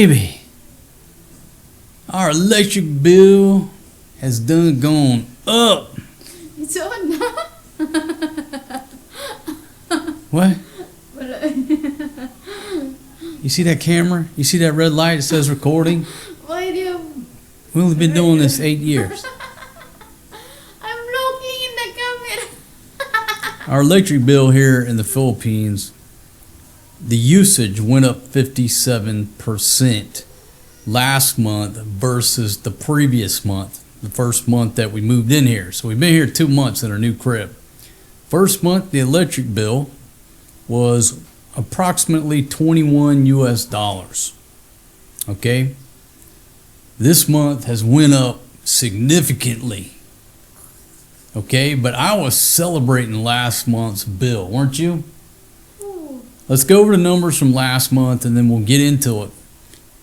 baby, our electric bill has done gone up. It's on na. What? You see that camera? You see that red light? It says recording. Why do you... We've only been doing this 8 years. I'm looking in the camera. Our electric bill here in the Philippines, the usage went up 57% last month versus the previous month, the first month that we moved in here. So we've been here 2 months in our new crib. First month, the electric bill was approximately 21 US dollars. Okay? This month has went up significantly. Okay? But I was celebrating last month's bill, weren't you? Ooh. Let's go over the numbers from last month and then we'll get into it.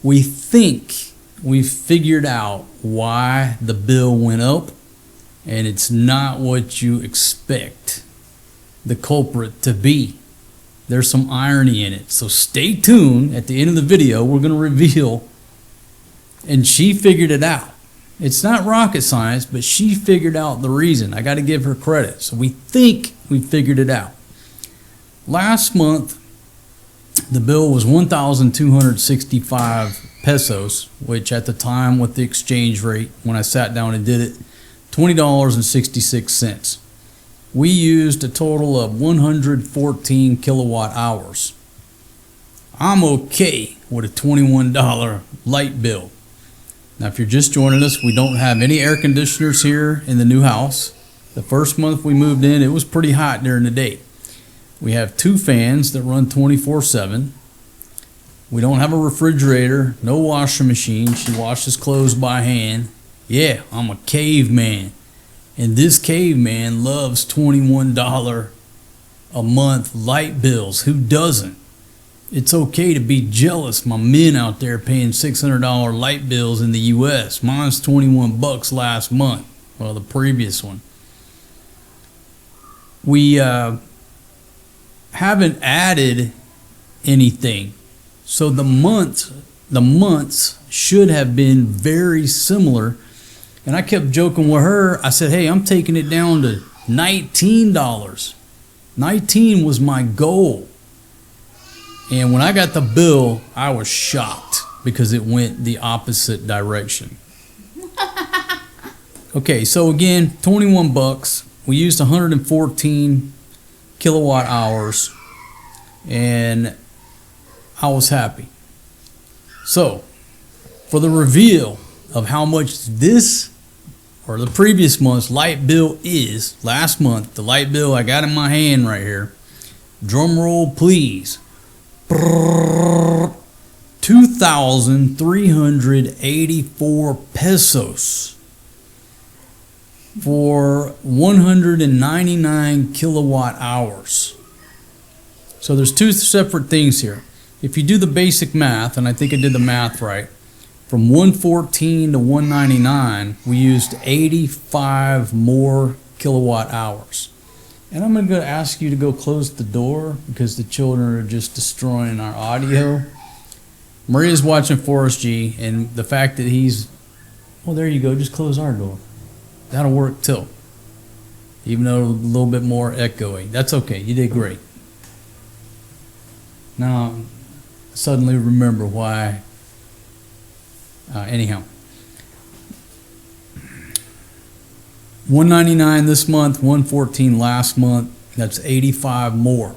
We think we figured out why the bill went up, and it's not what you expect the culprit to be. There's some irony in it. So stay tuned. At the end of the video, we're going to reveal, and she figured it out. It's not rocket science, but she figured out the reason. I got to give her credit. So we think we figured it out. Last month, the bill was 1,265 pesos, which at the time with the exchange rate, when I sat down and did it, $20.66. We used a total of 114 kilowatt hours. I'm okay with a $21 light bill. Now, if you're just joining us, we don't have any air conditioners here in the new house. The first month we moved in, it was pretty hot during the day. We have 2 fans that run 24/7. We don't have a refrigerator, no washing machine. She washes clothes by hand. Yeah, I'm a caveman. And this caveman loves $21 a month light bills. Who doesn't? It's okay to be jealous. My men out there paying $600 light bills in the US. Mine's 21 bucks last month. Well, the previous one. We haven't added anything. So the months should have been very similar. And I kept joking with her. I said, hey, I'm taking it down to $19. 19 was my goal. And when I got the bill, I was shocked because it went the opposite direction. Okay, so again, 21 bucks. We used 114 kilowatt hours, and I was happy. So, for the reveal of how much this or the previous month's light bill is, last month, the light bill I got in my hand right here, drum roll please, 2,384 pesos for 199 kilowatt hours. So there's 2 separate things here. If you do the basic math, and I think I did the math right, from 114 to 199, we used 85 more kilowatt hours. And I'm going to ask you to go close the door because the children are just destroying our audio. Maria's watching Forrest G, and the fact that he's, well, there you go, just close our door. That'll work too. Even though a little bit more echoey. That's okay, you did great. Now, suddenly remember why. Anyhow, 199 this month, 114 last month. That's 85 more.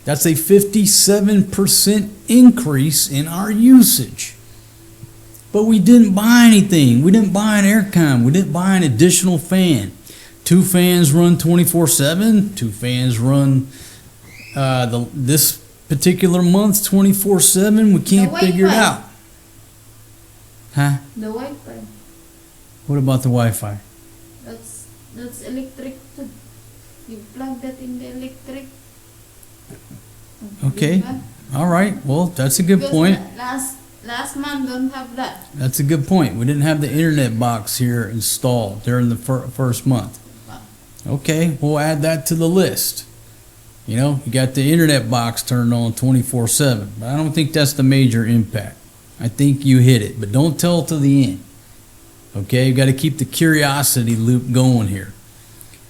That's a 57% increase in our usage. But we didn't buy anything. We didn't buy an aircon. We didn't buy an additional fan. 2 fans run 24/7. 2 fans run this particular month's 24/7. We can't figure it out. Huh? The Wi-Fi. What about the Wi-Fi? That's electric too. You plug that in the electric. Okay. All right. Well, that's a good Because point. Last month don't have that. That's a good point. We didn't have the internet box here installed during the first month. Okay, we'll add that to the list. You know, you got the internet box turned on 24/7, but I don't think that's the major impact. I think you hit it, but don't tell to the end. Okay, you got to keep the curiosity loop going here.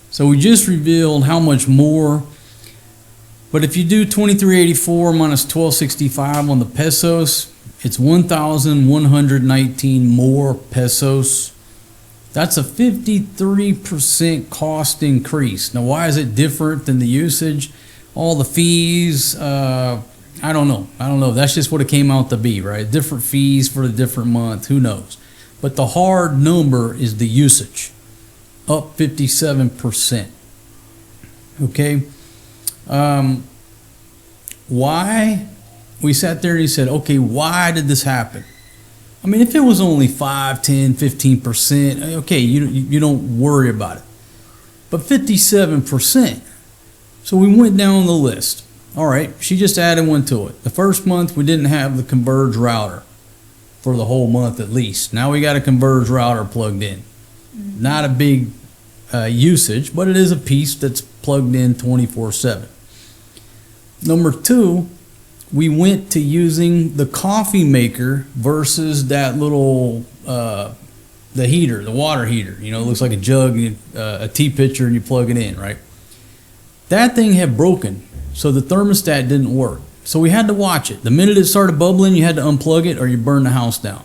So we just revealed how much more, but if you do 2384 minus 1265 on the pesos, it's 1,119 more pesos. That's a 53% cost increase. Now, why is it different than the usage? All the fees, I don't know. That's just what it came out to be, right? Different fees for a different month, who knows? But the hard number is the usage, up 57%. Okay? Why? We sat there and he said, okay, why did this happen? I mean, if it was only 5, 10, 15%, okay, you don't worry about it. But 57%. So we went down the list. All right, she just added one to it. The first month we didn't have the Converge router for the whole month at least. Now we got a Converge router plugged in. Not a big usage, but it is a piece that's plugged in 24/7. Number 2, we went to using the coffee maker versus that little, the heater, the water heater. You know, it looks like a jug, a tea pitcher, and you plug it in, right? That thing had broken, so the thermostat didn't work. So we had to watch it. The minute it started bubbling, you had to unplug it or you burn the house down.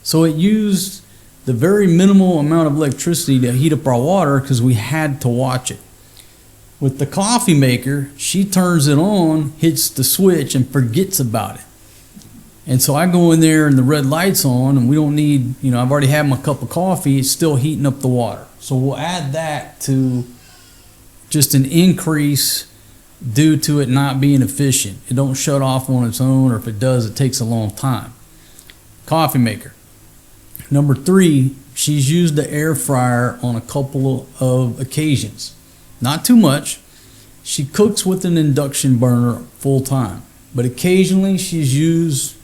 So it used the very minimal amount of electricity to heat up our water because we had to watch it. With the coffee maker, she turns it on, hits the switch, and forgets about it. And so I go in there and the red light's on, and we don't need, I've already had my cup of coffee, it's still heating up the water. So we'll add that to just an increase due to it not being efficient. It don't shut off on its own, or if it does, it takes a long time. Coffee maker. Number 3, she's used the air fryer on a couple of occasions. Not too much. She cooks with an induction burner full time, but occasionally she's used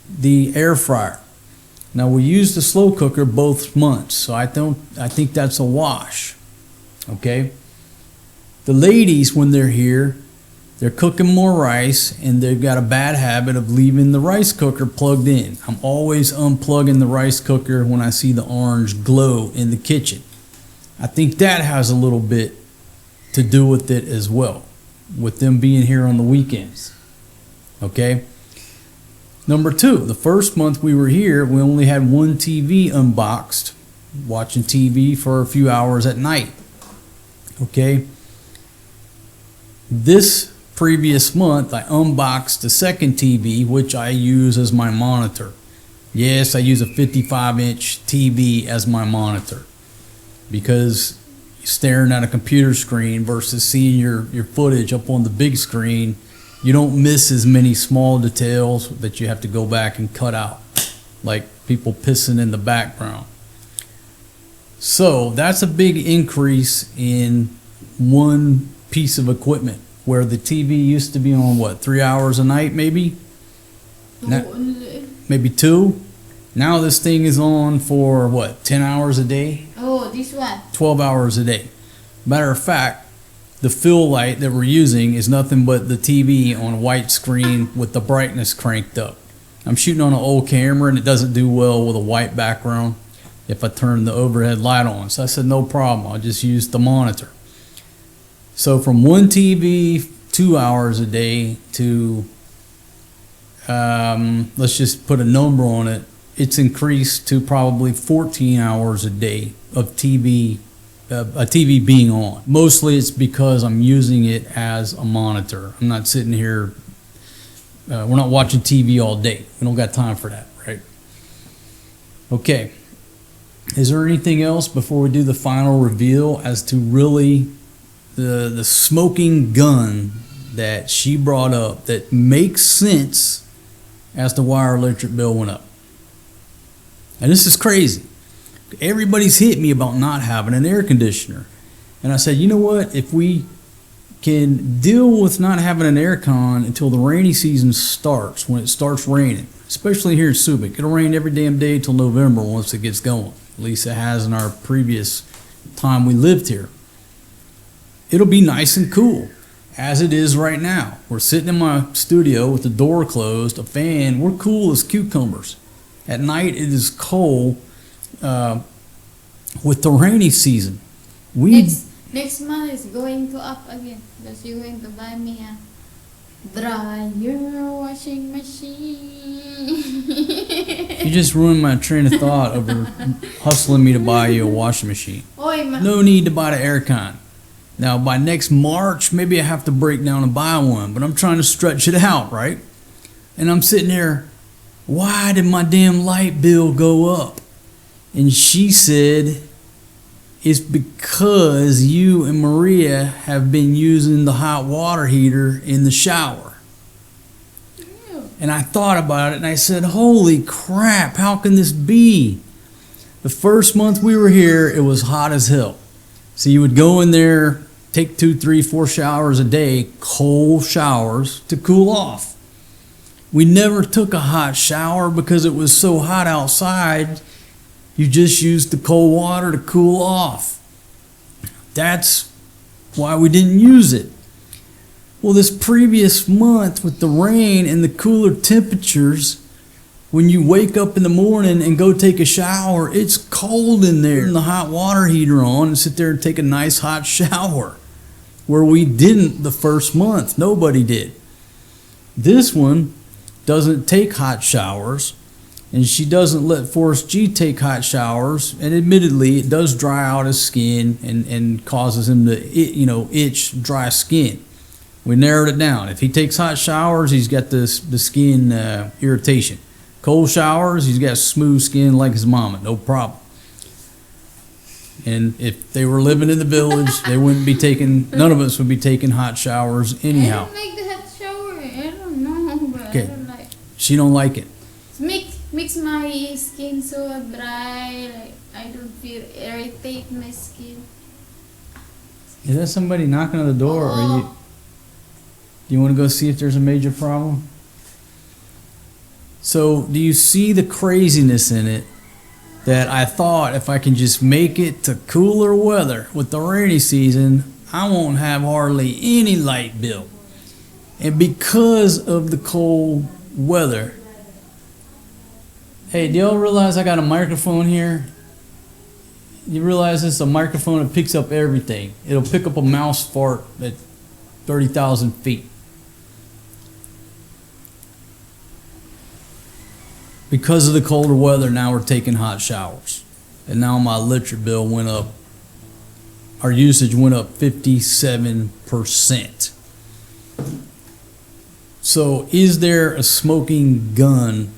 the air fryer. Now we use the slow cooker both months, so I think that's a wash. Okay. The ladies, when they're here, they're cooking more rice, and they've got a bad habit of leaving the rice cooker plugged in. I'm always unplugging the rice cooker when I see the orange glow in the kitchen. I think that has a little bit to do with it as well, with them being here on the weekends. Okay. Number 2, the first month we were here, we only had one TV unboxed, watching TV for a few hours at night. Okay. This previous month, I unboxed the second TV, which I use as my monitor. Yes, I use a 55-inch TV as my monitor because staring at a computer screen versus seeing your footage up on the big screen, you don't miss as many small details that you have to go back and cut out, like people pissing in the background. So that's a big increase in one piece of equipment, where the TV used to be on 3 hours a night, maybe? Maybe 2. Now this thing is on for 10 hours a day? Oh, this one. 12 hours a day. Matter of fact, the fill light that we're using is nothing but the TV on a white screen with the brightness cranked up. I'm shooting on an old camera and it doesn't do well with a white background if I turn the overhead light on. So I said, no problem, I'll just use the monitor. So from one TV, 2 hours a day, to, let's just put a number on it, it's increased to probably 14 hours a day of TV, a TV being on. Mostly it's because I'm using it as a monitor. I'm not sitting here, we're not watching TV all day. We don't got time for that, right? Okay. Is there anything else before we do the final reveal as to really the smoking gun that she brought up that makes sense as to why our electric bill went up? And this is crazy. Everybody's hit me about not having an air conditioner. And I said, you know what? If we can deal with not having an air con until the rainy season starts, when it starts raining, especially here in Subic, it'll rain every damn day till November once it gets going. At least it has in our previous time we lived here. It'll be nice and cool. as it is right now. We're sitting in my studio with the door closed, a fan. We're cool as cucumbers. At night it is cold. With the rainy season, Next month is going to up again. Because you're going to buy me a dryer washing machine. You just ruined my train of thought over hustling me to buy you a washing machine. No need to buy the aircon. Now by next March, maybe I have to break down and buy one, but I'm trying to stretch it out, right? And I'm sitting there, why did my damn light bill go up? And she said, it's because you and Maria have been using the hot water heater in the shower. And I thought about it and I said, holy crap, how can this be? The first month we were here, it was hot as hell. So you would go in there, take 2, 3, 4 showers a day, cold showers to cool off. We never took a hot shower because it was so hot outside. You just used the cold water to cool off. That's why we didn't use it. Well, this previous month with the rain and the cooler temperatures, when you wake up in the morning and go take a shower, it's cold in there. Turn the hot water heater on and sit there and take a nice hot shower. Where we didn't the first month. Nobody did. This one doesn't take hot showers. And she doesn't let Forrest G take hot showers, and admittedly it does dry out his skin and causes him to itch dry skin. We narrowed it down. If he takes hot showers, he's got the skin irritation. Cold showers, he's got smooth skin like his mama, no problem. And if they were living in the village, they wouldn't be taking, none of us would be taking hot showers anyhow. I don't like the hot shower. I don't know, but Okay. I don't like. She don't like it. Makes my skin so dry, like I don't feel irritate my skin. Is that somebody knocking on the door, or do you want to go see if there's a major problem? So do you see the craziness in it? That I thought if I can just make it to cooler weather with the rainy season, I won't have hardly any light bill. And because of the cold weather, hey, do y'all realize I got a microphone here? You realize this is a microphone that picks up everything. It'll pick up a mouse fart at 30,000 feet. Because of the colder weather, now we're taking hot showers. And now my electric bill went up. Our usage went up 57%. So is there a smoking gun?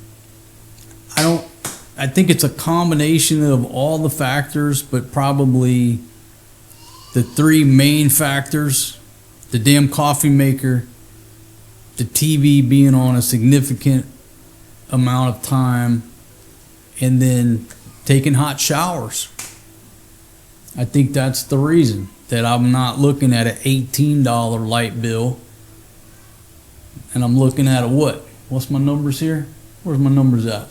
I think it's a combination of all the factors, but probably the 3 main factors: the damn coffee maker, the TV being on a significant amount of time, and then taking hot showers. I think that's the reason that I'm not looking at an $18 light bill, and I'm looking at a what? What's my numbers here? Where's my numbers at?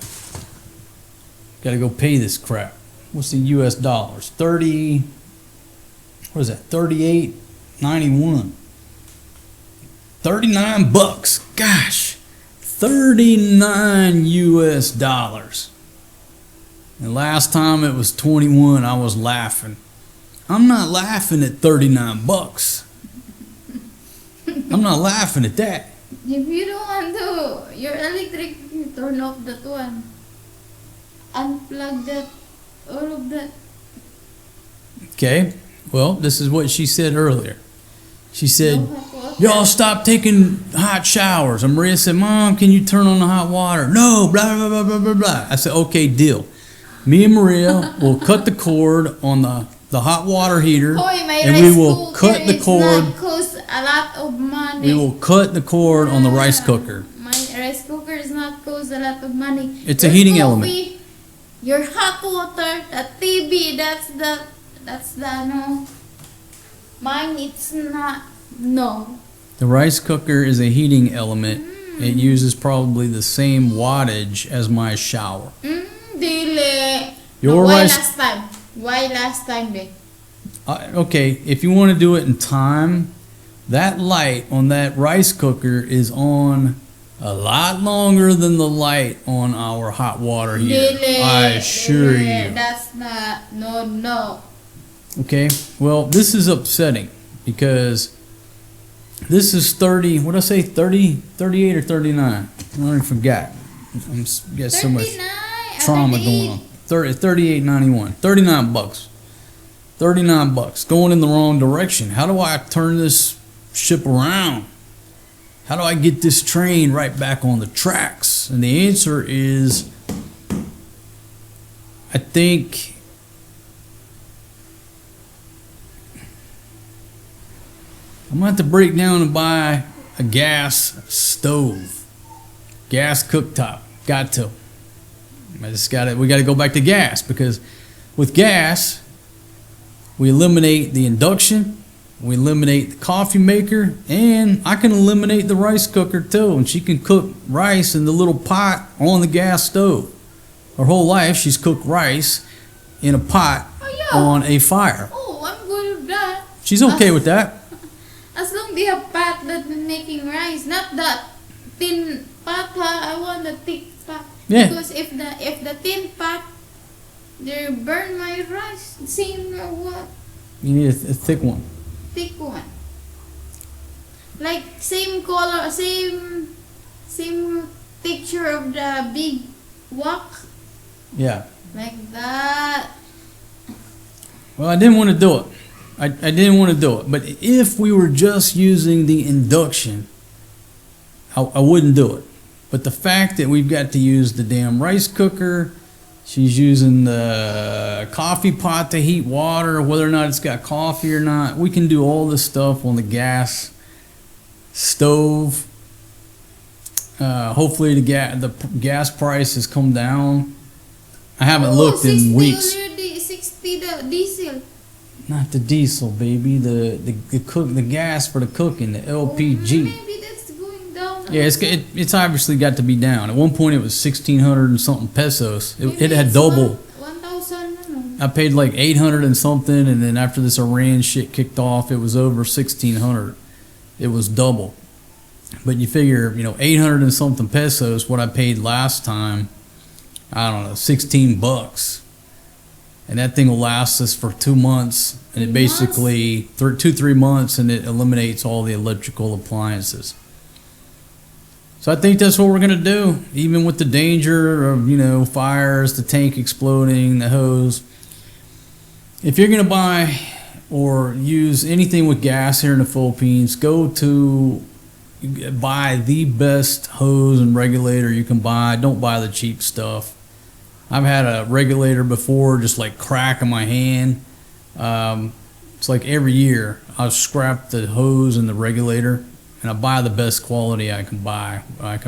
Gotta go pay this crap. What's the US dollars? 30, what is that? 38.91. 39 bucks. Gosh. 39 US dollars. And last time it was 21, I was laughing. I'm not laughing at 39 bucks. I'm not laughing at that. If you don't want to, your electric, you turn off that one. Unplug that, all of that. Okay, well, this is what she said earlier. She said, No hot water. y'all stop taking hot showers. And Maria said, Mom, can you turn on the hot water? No, blah, blah, blah, blah, blah, blah. I said, okay, deal. Me and Maria will cut the cord on the hot water heater, and we will cut the cord. Not cost a lot of money. We will cut the cord on the rice cooker. My rice cooker is not cost a lot of money. It's a Your heating coffee, element. Your hot water, the TV, that's the no. Mine, it's not. No. The rice cooker is a heating element. It uses probably the same wattage as my shower. Dili. Your Why rice. last time? Why last time, babe? Okay, if you want to do it in time, that light on that rice cooker is on a lot longer than the light on our hot water heater. I assure you. That's not, no. Okay, well, this is upsetting because this is 30, what did I say, 30, 38 or 39? I already forgot. I'm got so much 39, trauma going on. 38.91, 39 bucks. 39 bucks, going in the wrong direction. How do I turn this ship around? How do I get this train right back on the tracks? And the answer is, I think I'm gonna have to break down and buy a gas stove, gas cooktop. Got to. We got to go back to gas, because with gas, we eliminate the induction, we eliminate the coffee maker, and I can eliminate the rice cooker too. And she can cook rice in the little pot on the gas stove. Her whole life, she's cooked rice in a pot on a fire. Oh, I'm good with that. She's okay with that. As long they have pot that been making rice, not that thin pot. I want the thick pot. Yeah. Because if the thin pot, they burn my rice. Same or what? You need a thick one. Thick one. Like same color, same texture of the big wok. Yeah. Like that. Well, I didn't want to do it. I didn't want to do it. But if we were just using the induction, I wouldn't do it. But the fact that we've got to use the damn rice cooker, she's using the coffee pot to heat water, whether or not it's got coffee or not, we can do all this stuff on the gas stove. Hopefully the gas price has come down. I haven't looked in weeks. Already, 60 the diesel. Not the diesel, baby. The gas for the cooking, the LPG. Maybe that's going down. Yeah, it's obviously got to be down. At one point, it was 1,600 and something pesos. It had double. 1,000. I paid like 800 and something, and then after this Iran shit kicked off, it was over 1,600. It was double. But you figure, 800 and something pesos, what I paid last time, I don't know, 16 bucks. And that thing will last us for 2 months, and it basically 3 months, and it eliminates all the electrical appliances. So I think that's what we're gonna do, even with the danger of fires, the tank exploding, the hose. If you're gonna buy or use anything with gas here in the Philippines, buy the best hose and regulator you can buy. Don't buy the cheap stuff. I've had a regulator before just like crack in my hand. It's like every year I scrap the hose and the regulator, and I buy the best quality I can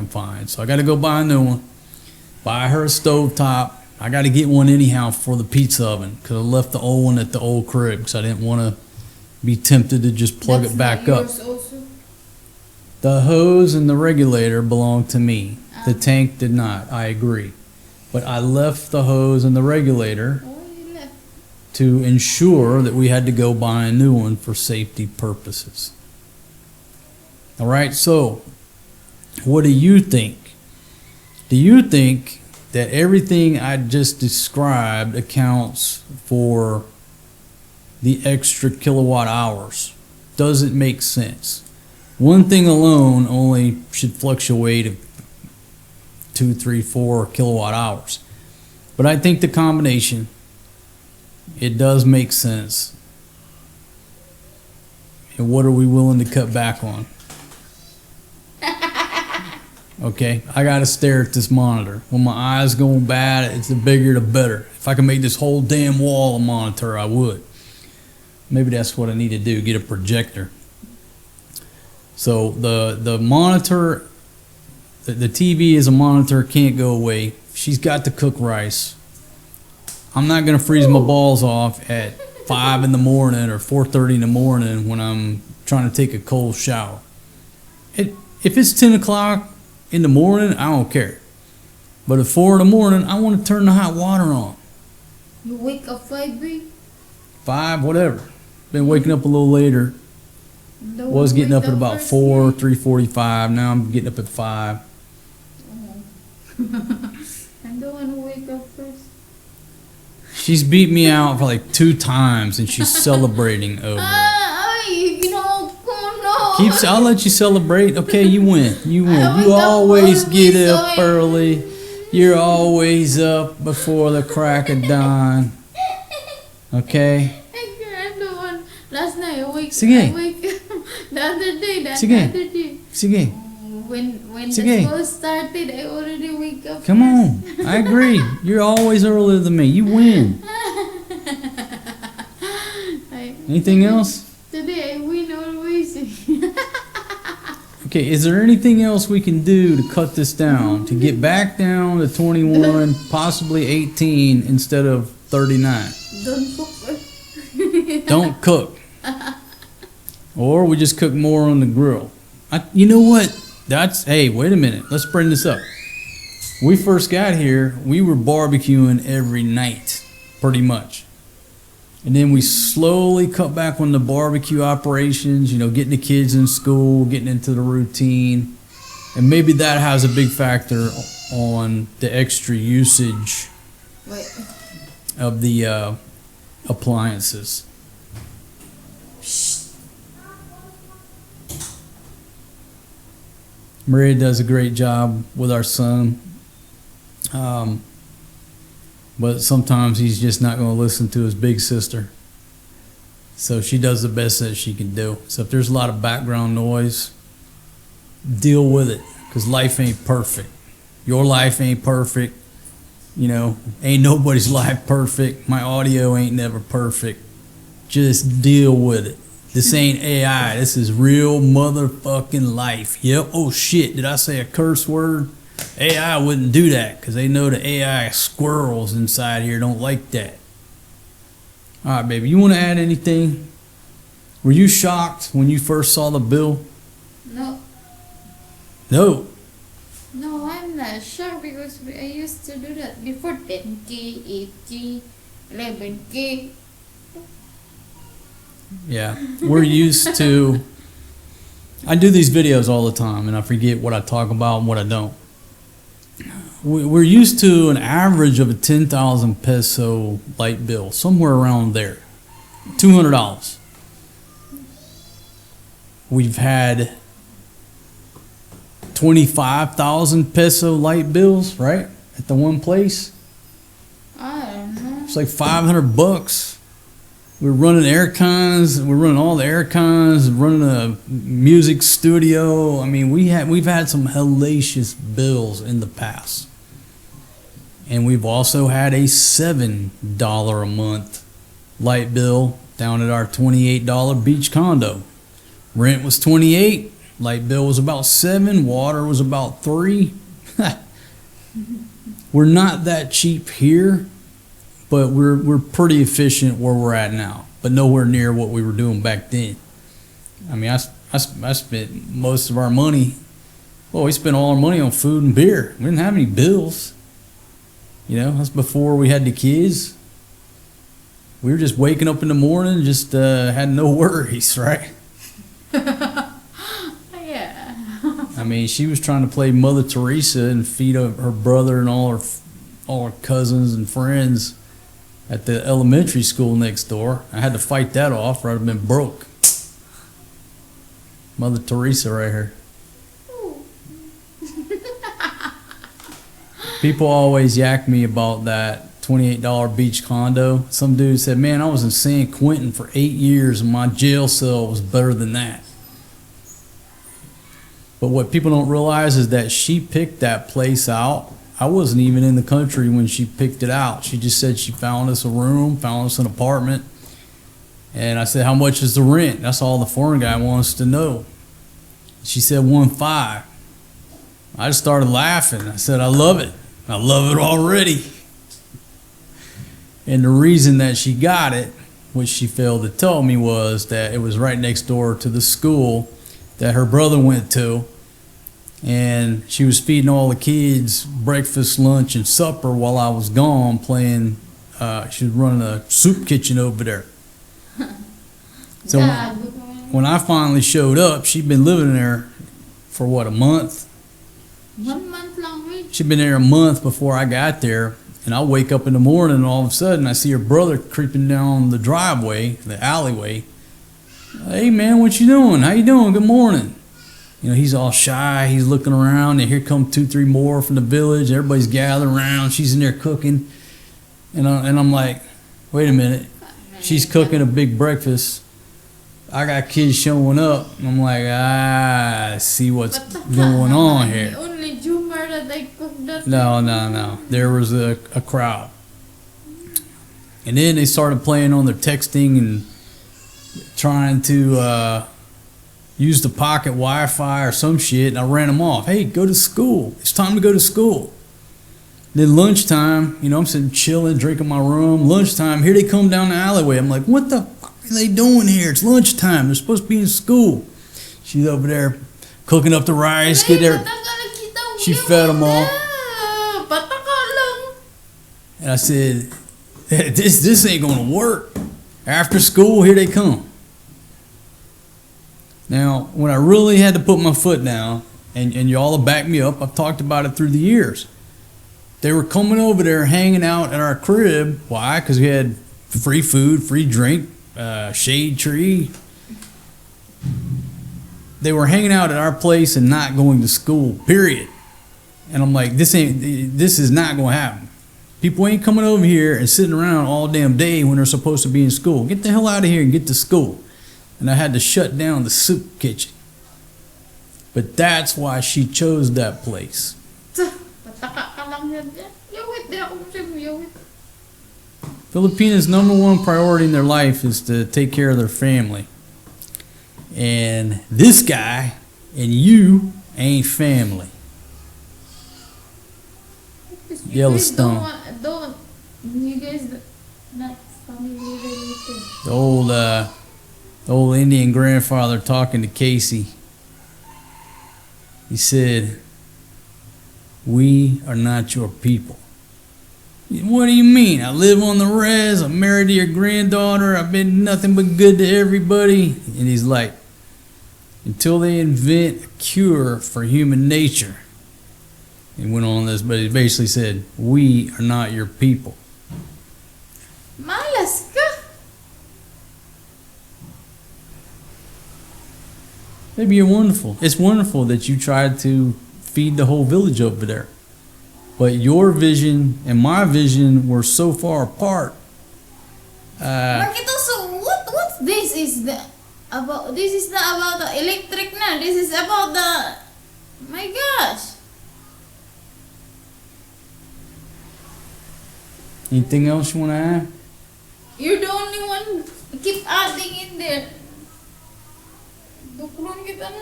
find. So I got to go buy a new one. Buy her a stovetop. I got to get one anyhow for the pizza oven, because I left the old one at the old crib because I didn't want to be tempted to just plug it back up. Also? The hose and the regulator belong to me. The tank did not. I agree. But I left the hose and the regulator to ensure that we had to go buy a new one for safety purposes. All right, so what do you think? Do you think that everything I just described accounts for the extra kilowatt hours? Does it make sense? One thing alone only should fluctuate 2, 3, 4 kilowatt hours. But I think the combination, it does make sense. And what are we willing to cut back on? Okay, I gotta stare at this monitor. When my eyes going bad, it's the bigger the better. If I can make this whole damn wall a monitor, I would. Maybe that's what I need to do, get a projector. So the monitor, the TV is a monitor, can't go away. She's got to cook rice. I'm not going to freeze my balls off at 5 in the morning or 4:30 in the morning when I'm trying to take a cold shower. If it's 10 o'clock in the morning, I don't care. But at 4 in the morning, I want to turn the hot water on. You wake up 5, 5, whatever. Been waking up a little later. Don't Was getting wake up at about first 4, thing. 3:45. Now I'm getting up at 5. I don't want to wake up first. She's beat me out for like 2 times, and she's celebrating over it. I'll let you celebrate. Okay, you win. You win. I You wake up always early, get so up early. You're always up before the crack of dawn. Okay? I don't want. Last night I wake. Sige. I wake the other day. Sige. Sige. When Sige. the school started, I already wake up. Come on. I agree. You're always earlier than me. You win. Anything else? Today I win always. Okay, is there anything else we can do to cut this down, to get back down to 21, possibly 18 instead of 39? Don't cook. Don't cook. Or we just cook more on the grill. You know what? Hey, wait a minute. Let's bring this up. We first got here, we were barbecuing every night, pretty much. And then we slowly cut back on the barbecue operations, getting the kids in school, getting into the routine. And maybe that has a big factor on the extra usage Wait. of the appliances. Maria does a great job with our son. But sometimes he's just not going to listen to his big sister. So she does the best that she can do. So if there's a lot of background noise, deal with it, because life ain't perfect. Your life ain't perfect. Ain't nobody's life perfect. My audio ain't never perfect. Just deal with it. This ain't AI. This is real motherfucking life. Yep. Oh shit, did I say a curse word? AI wouldn't do that, because they know the AI squirrels inside here don't like that. All right, baby, you want to add anything? Were you shocked when you first saw the bill? No. No. No, I'm not sure because I used to do that before 10K, 8K, 11K. Yeah, we're used to. I do these videos all the time, and I forget what I talk about and what I don't. We're used to an average of a 10,000 peso light bill, somewhere around there, $200. We've had 25,000 peso light bills, right, at the one place. I don't know. It's like $500. We're running air cons. We're running all the air cons. Running a music studio. I mean, we've had some hellacious bills in the past, and we've also had a $7 a month light bill down at our $28 beach condo. Rent was $28. Light bill was about $7. Water was about $3. We're not that cheap here, but we're pretty efficient where we're at now, but nowhere near what we were doing back then. I mean, I spent most of our money. Well, we spent all our money on food and beer. We didn't have any bills. That's before we had the kids. We were just waking up in the morning, just had no worries, right? Yeah. I mean, she was trying to play Mother Teresa and feed her brother and all her cousins and friends at the elementary school next door. I had to fight that off, or I'd have been broke. Mother Teresa right here. People always yak me about that $28 beach condo. Some dude said, man, I was in San Quentin for 8 years and my jail cell was better than that. But what people don't realize is that she picked that place out. I wasn't even in the country when she picked it out. She just said she found us a room, found us an apartment. And I said, how much is the rent? That's all the foreign guy wants to know. She said 1.5. I just started laughing. I said, I love it. I love it already. And the reason that she got it, which she failed to tell me, was that it was right next door to the school that her brother went to. And she was feeding all the kids breakfast, lunch, and supper while I was gone playing. She was running a soup kitchen over there. So when I finally showed up, she'd been living there for what, a month? 1 month lang, wait. She'd been there a month before I got there. And I wake up in the morning and all of a sudden I see her brother creeping down the driveway, the alleyway. Hey man, what you doing? How you doing? Good morning. You know, he's all shy. He's looking around, and here come 2, 3 more from the village. Everybody's gathered around. She's in there cooking. And I'm like, wait a minute. She's cooking a big breakfast. I got kids showing up. I'm like, I see what's going on here. Only Jumar that I cooked that. No. There was a crowd. And then they started playing on their texting and trying to use the pocket Wi-Fi or some shit. And I ran them off. Hey, go to school. It's time to go to school. Then lunchtime, you know, I'm sitting chilling, drinking my rum. Lunchtime, here they come down the alleyway. I'm like, what the fuck are they doing here? It's lunchtime. They're supposed to be in school. She's over there cooking up the rice. Get there. She fed them all. And I said, this ain't going to work. After school, here they come. Now, when I really had to put my foot down, and y'all have backed me up, I've talked about it through the years. They were coming over there, hanging out at our crib. Why? Because we had free food, free drink, shade tree. They were hanging out at our place and not going to school, period. And I'm like, this is not going to happen. People ain't coming over here and sitting around all damn day when they're supposed to be in school. Get the hell out of here and get to school. And I had to shut down the soup kitchen. But that's why she chose that place. Filipinos' #1 priority in their life is to take care of their family. And this guy and you ain't family. Yellowstone. You guys not family related. The old Indian grandfather talking to Casey. He said, "We are not your people." What do you mean? I live on the res. I'm married to your granddaughter. I've been nothing but good to everybody. And he's like, until they invent a cure for human nature. He went on this, but he basically said, we are not your people. Malas ka. Maybe you're wonderful. It's wonderful that you tried to feed the whole village over there. But your vision and my vision were so far apart. Marquito, so what's this is the about? This is not about the electric na. This is about the. My gosh. Anything else you want to add? You're the only one. Keep adding in there. Duklon kita na.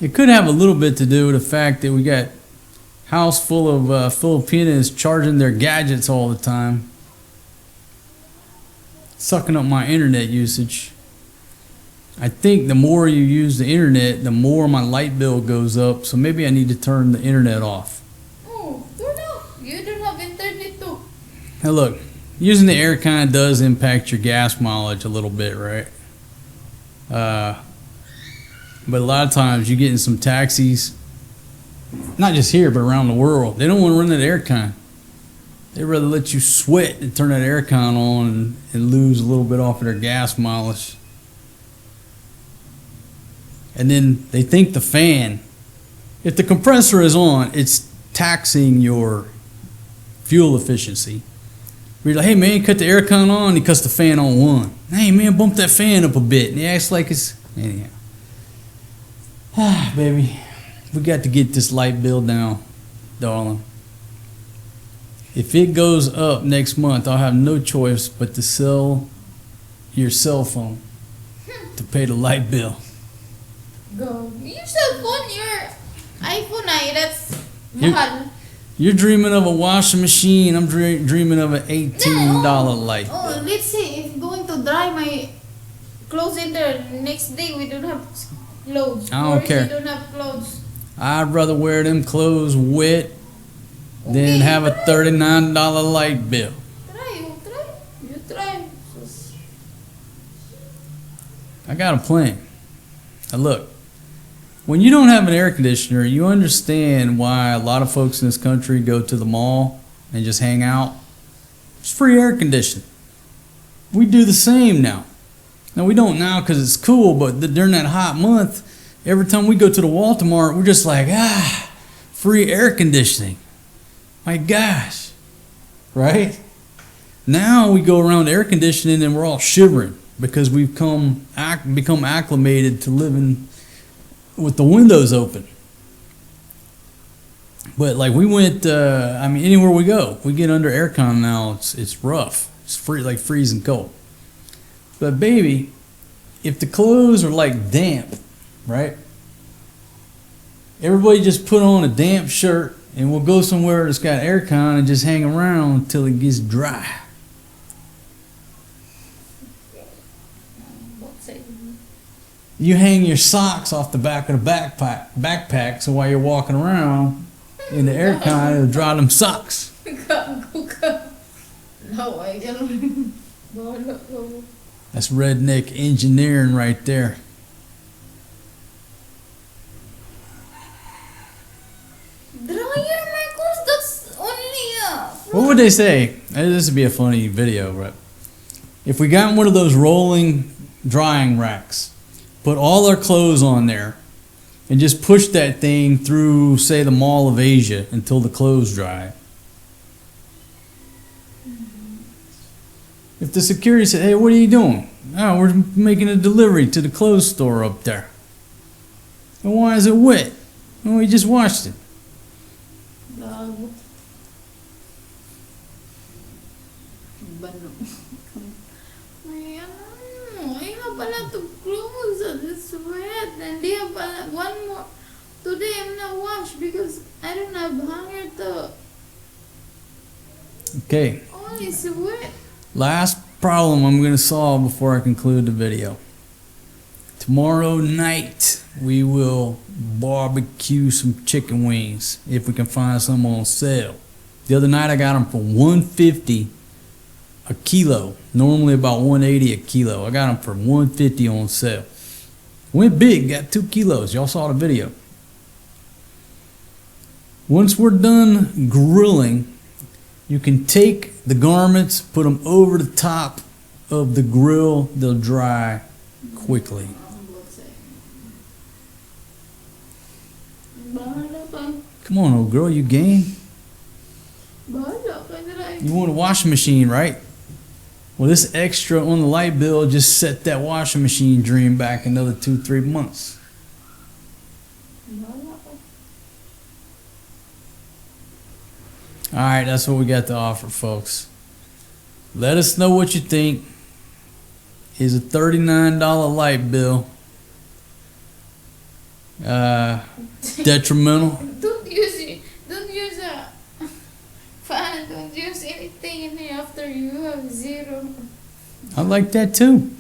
It could have a little bit to do with the fact that we got house full of Filipinos charging their gadgets all the time, sucking up my internet usage. I think the more you use the internet, the more my light bill goes up. So maybe I need to turn the internet off. Oh, turn off. You don't have internet too. Now look, using the air kind of does impact your gas mileage a little bit, right? But a lot of times you get in some taxis, not just here, but around the world. They don't want to run that aircon. They'd rather let you sweat and turn that aircon on and lose a little bit off of their gas mileage. And then they think the fan, if the compressor is on, it's taxing your fuel efficiency. We're like, hey man, cut the aircon on. He cuts the fan on 1. Hey man, bump that fan up a bit. And he acts like it's, anyhow. Ah, baby, we got to get this light bill down, darling. If it goes up next month, I'll have no choice but to sell your cell phone to pay the light bill. Go. Your cell phone, your iPhone, that's mahal. You're dreaming of a washing machine. I'm dreaming of an $18 light bill. Oh, let's say if going to dry my clothes in there, next day we don't have clothes. I don't care. We don't have clothes. I'd rather wear them clothes wet than have a $39 light bill. You try. I got a plan. Now look, when you don't have an air conditioner, you understand why a lot of folks in this country go to the mall and just hang out. It's free air conditioning. We do the same now. Now we don't now because it's cool, but during that hot month, every time we go to the Walmart, we're just like, free air conditioning. My gosh, right? Now we go around air conditioning and we're all shivering because we've become acclimated to living with the windows open. But like we went, anywhere we go, we get under aircon now. It's rough. It's like freezing cold. But baby, if the clothes are like damp, right? Everybody just put on a damp shirt and we'll go somewhere that's got aircon and just hang around until it gets dry. You hang your socks off the back of the backpack, so while you're walking around in the aircon, it'll dry them socks. That's redneck engineering right there. What would they say? This would be a funny video, right? If we got one of those rolling drying racks, put all our clothes on there, and just push that thing through, say, the Mall of Asia until the clothes dry. If the security said, hey, what are you doing? Oh, we're making a delivery to the clothes store up there. And why is it wet? Oh, we just washed it. It's wet, and they have one more. Today I'm not wash because I don't have hanger to. Okay. Oh, it's wet. Last problem I'm going to solve before I conclude the video. Tomorrow night we will barbecue some chicken wings if we can find some on sale. The other night I got them for $150 a kilo. Normally about $180 a kilo. I got them for $150 on sale. Went big, got 2 kilos. Y'all saw the video. Once we're done grilling, you can take the garments, put them over the top of the grill. They'll dry quickly. Come on, old girl, you game? You want a washing machine, right? Well, this extra on the light bill just set that washing machine dream back another 2-3 months. Alright, that's what we got to offer, folks. Let us know what you think. Is a $39 light bill detrimental? Don't use it. Don't use a fan. Don't use anything in here after you have 0. I like that too.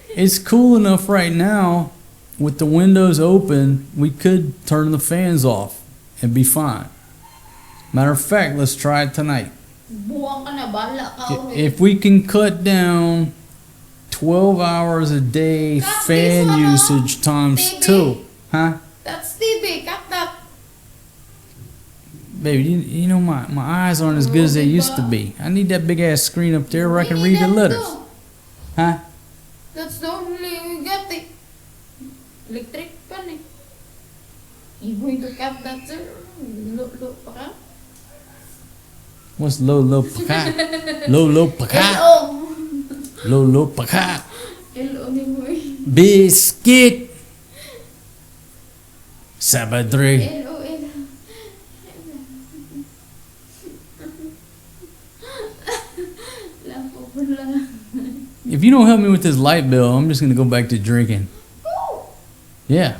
It's cool enough right now with the windows open. We could turn the fans off and be fine. Matter of fact, let's try it tonight. If we can cut down 12 hours a day fan usage times 2, huh? That's TV. Cut that. Baby, you know my eyes aren't as good as they used to be. I need that big ass screen up there where I can read the letters. Huh? That's the only we got it. Electric pan eh. You going to cut that, sir? Look, What's low pakat? Low pakat. Low pakat. Biscuit. Sabadre. If you don't help me with this light bill, I'm just going to go back to drinking. Yeah.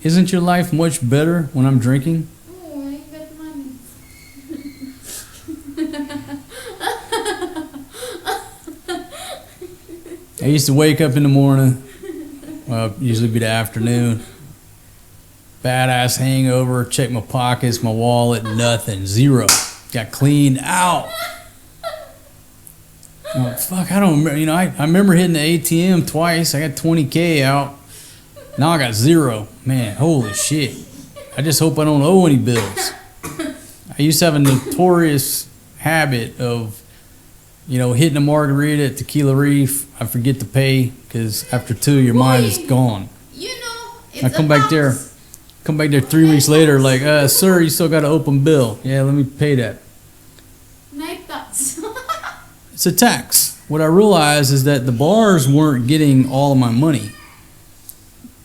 Isn't your life much better when I'm drinking? Oh, I got money. I used to wake up in the morning, well, usually be the afternoon, badass hangover, check my pockets, my wallet, nothing, 0. Got cleaned out. Oh, fuck, I don't remember. You know, I remember hitting the ATM twice. I got 20K out. Now I got zero. Man, holy shit. I just hope I don't owe any bills. I used to have a notorious habit of, you know, hitting a margarita at Tequila Reef. I forget to pay because after two, your mind is gone. You know, it's I come back there 3 weeks later, like, sir, you still got an open bill. Yeah, let me pay that. Night tax. It's a tax. What I realized is that the bars weren't getting all of my money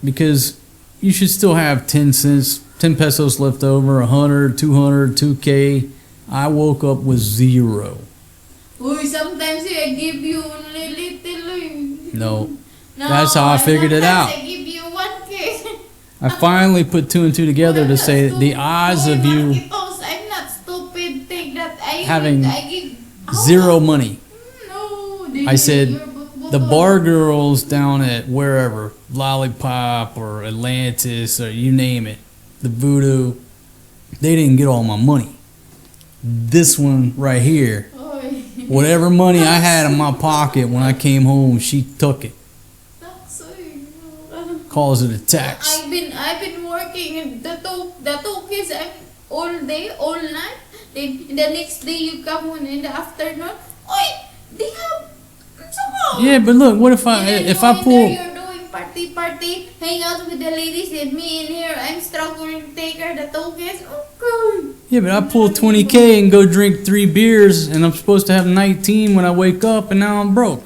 because you should still have 10 cents, 10 pesos left over, 100, 200, 2K. I woke up with zero. Uy, sometimes I give you only little. No, that's how I figured it out. I give you 1K. I finally put two and two together to say the odds of you I'm not stupid. Think that having I give zero money. No, I said the bar girls down at wherever, Lollipop or Atlantis or you name it, the Voodoo, they didn't get all my money. This one right here, whatever money I had in my pocket when I came home, she took it. Calls it a tax. I've been working in the two kids all day, all night. Then the next day you come on in the afternoon. Oi, they have somehow. Yeah, but look, what if I pull? You're doing party, hang out with the ladies, and me in here. I'm struggling to take her the tokens. Oh God. Yeah, but I pull 20K and go drink 3 beers, and I'm supposed to have 19 when I wake up, and now I'm broke.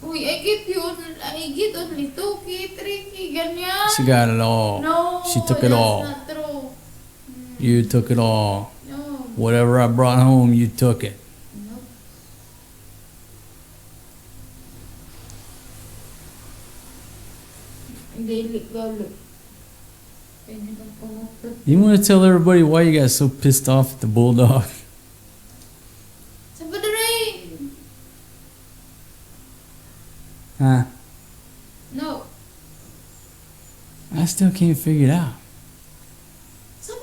Uy, I get only 2K, 3K, ganyan. She got it all. No, She took it all. That's not true. You took it all. No. Whatever I brought home, you took it. No. Daily galo. You want to tell everybody why you got so pissed off at the bulldog? Sa rain. Huh? No. I still can't figure it out. Sa rain.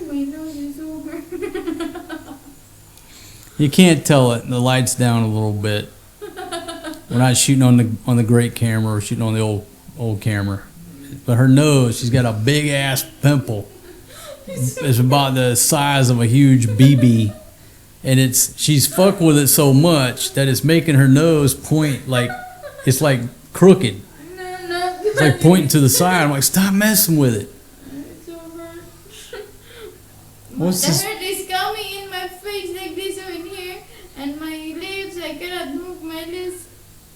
My nose is over. You can't tell it. The light's down a little bit. We're not shooting on the great camera. We're shooting on the old camera. But her nose, she's got a big ass pimple. It's about the size of a huge BB, and she's fucked with it so much that it's making her nose point like it's like crooked. No. It's like pointing to the side. I'm like, stop messing with it. It's over. What's this? The hurt is coming in my face like this or in here, and my lips. I cannot move my lips.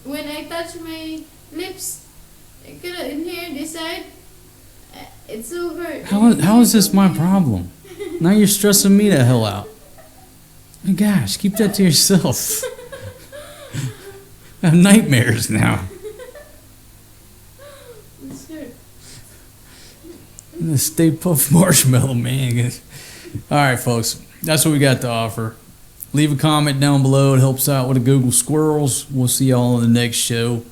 When I touch my lips, I cannot in here this side. It's so hurt. How is this my problem? Now you're stressing me the hell out. My gosh, keep that to yourself. I have nightmares now. It's hurt. The Stay Puft Marshmallow Man. All right, folks, that's what we got to offer. Leave a comment down below. It helps out with the Google squirrels. We'll see y'all on the next show.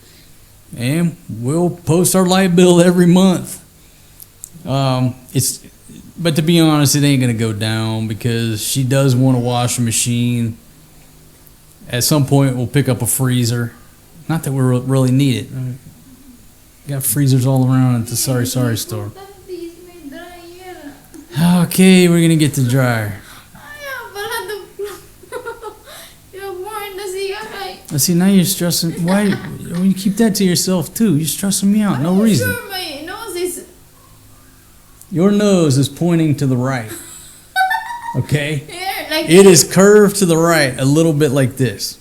And we'll post our light bill every month. But to be honest, it ain't going to go down because she does want a washing machine. At some point, we'll pick up a freezer. Not that we really need it. Got freezers all around at the Sorry store. Okay, we're going to get the dryer. See, now you're stressing. Why? When you keep that to yourself too, you're stressing me out. No reason. Sure, my nose is. Your nose is pointing to the right. Okay. Here, like it is curved to the right, a little bit like this.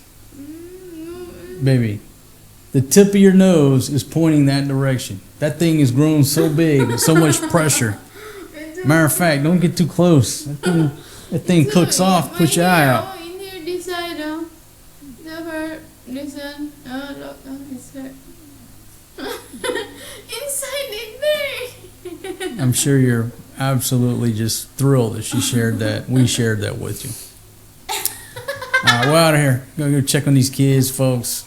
Baby, the tip of your nose is pointing that direction. That thing has grown so big, so much pressure. Matter of fact, don't get too close. That thing cooks off. Put your eye out. In here, this side, the hurt. Listen, look, it's hurt. Inside in there. I'm sure you're absolutely just thrilled that she shared that. We shared that with you. All right, we're out of here. Go check on these kids, folks.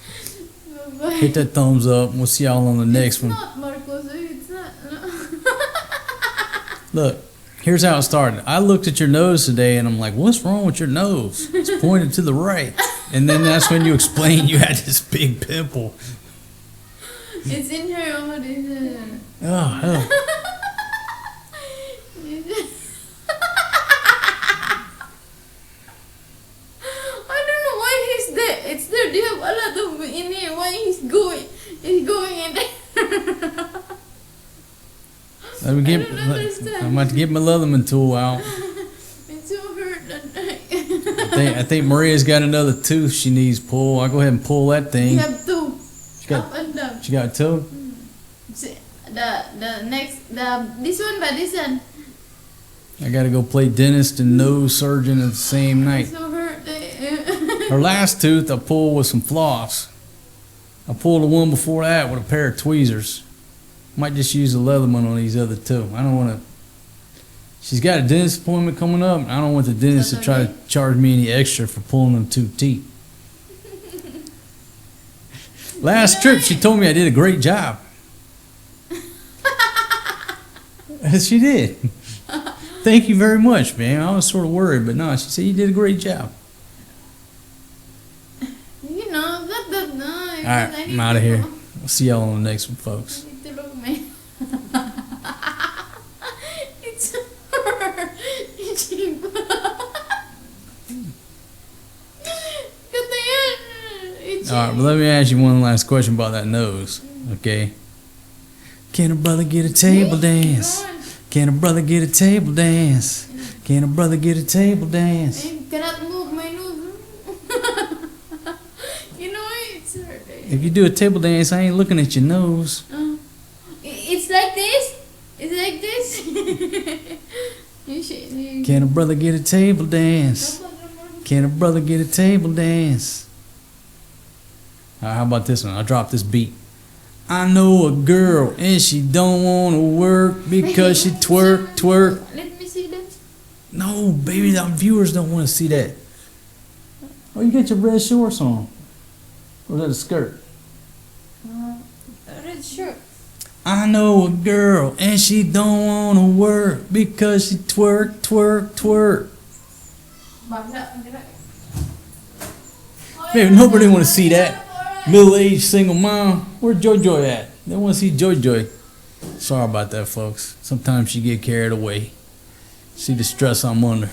Bye-bye. Hit that thumbs up. We'll see y'all on the next one. It's not, Marcos. It's not. Look, Here's how it started. I looked at your nose today and I'm like, what's wrong with your nose? It's pointed to the right. And then that's when you explained you had this big pimple. It's in her own. Oh. I don't know why he's there. It's there. They have a lot of in here. Why he's going? He's going in there. Let me get, I don't understand. I'm about to get my Leatherman tool out. It's so hurt. I think Maria's got another tooth she needs pulled. I'll go ahead and pull that thing. You have two. She got, Up and down. she got two? See, this one by this one. I got to go play dentist and nose surgeon at the same night. It's so hurt. Her last tooth I pulled with some floss. I pulled the one before that with a pair of tweezers. Might just use the Leatherman on these other two. I don't want to. She's got a dentist appointment coming up. I don't want the dentist to try to charge me any extra for pulling them two teeth. Last trip, she told me I did a great job. She did. Thank you very much, man. I was sort of worried, but no, she said you did a great job. You know, that no. All right, I'm out of here. I'll see y'all on the next one, folks. It's her. All right, but let me ask you one last question about that nose, okay? Can a brother get a table dance? Can a brother get a table dance? Can a brother get a table dance? I cannot move my nose. You know, it's hurt. If you do a table dance, I ain't looking at your nose. It's like this. It's like this. Can a brother get a table dance? Can a brother get a table dance? How about this one? I'll drop this beat. I know a girl and she don't want to work because she twerk, twerk. Let me see that. No, baby, our viewers don't want to see that. Oh, you got your red shorts on. Or is that a skirt? Red shirt. I know a girl and she don't want to work because she twerk, twerk, twerk. Baby, nobody want to see that. Middle-aged single mom. Where's Joy at? They want to see Joy. Sorry about that, folks. Sometimes she get carried away. See the stress I'm under.